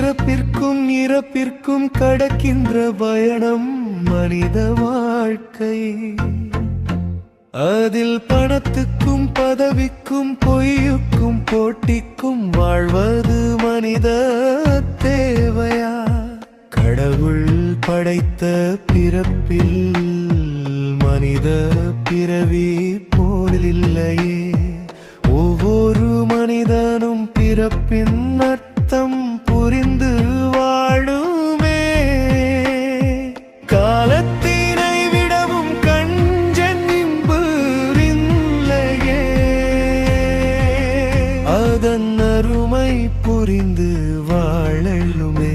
பிறப்பிற்கும் இறப்பிற்கும் கடக்கின்ற பயணம் மனித வாழ்க்கை. அதில் பணத்துக்கும் பதவிக்கும் பொய்யுக்கும் போட்டிக்கும் வாழ்வது மனித தேவையா? கடவுள் படைத்த பிறப்பில் மனித பிறவி போலில்லையே. ஒவ்வொரு மனிதனும் பிறப்பின் அர்த்தம் புரிந்து வாழுமே. காலத்தினை விடவும் கஞ்சன் இன்பு இல்லையே. அதன் அருமை புரிந்து வாழலுமே.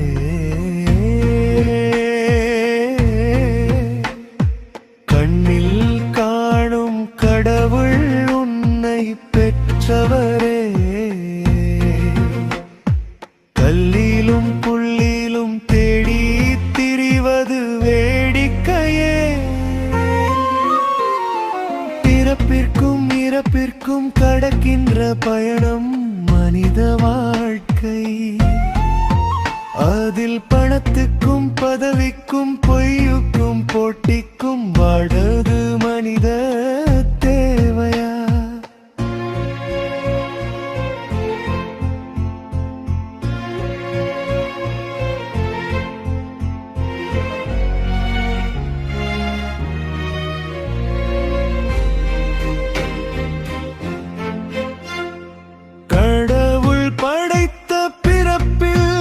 கண்ணில் காணும் கடவுள் உன்னை பெற்றவரே. கல்லிலும் புள்ளிலும் தேடி திரிவது வேடிக்கையே. பிறப்பிற்கும் இறப்பிற்கும் கடக்கின்ற பயணம் மனித வாழ்க்கை. அதில் பணத்துக்கும் பதவிக்கும் பொய்யுக்கும் போட்டிக்கும் வாழ்வது மனித தேவையா? கடவுள் படைத்த பிறப்பில்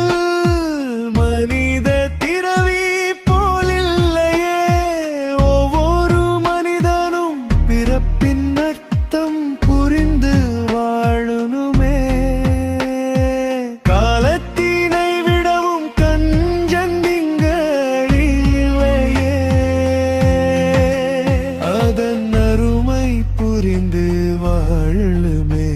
மனித திறவி போலில்லையே. ஒவ்வொரு மனிதனும் பிறப்பின் அர்த்தம் புரிந்து வாழணுமே. காலத்தினை விடவும் கஞ்சன் இல்லையே. அதன் அருமை புரிந்து வாழலுமே.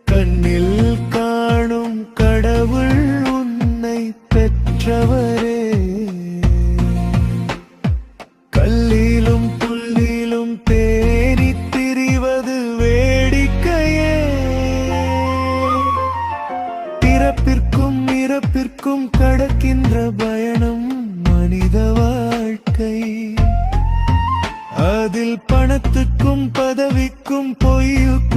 கண்ணில் காணும் கடவுள் உன்னை பெற்றவரே. கல்லிலும் புல்லிலும் தேடி திரிவது வேடிக்கையே. பிறப்பிற்கும் இறப்பிற்கும் கடக்கின்ற பயணம் மனித வாழ்க்கை. அதில் பணத்துக்கும் பதவிக்கும் பொய்யுக்கும்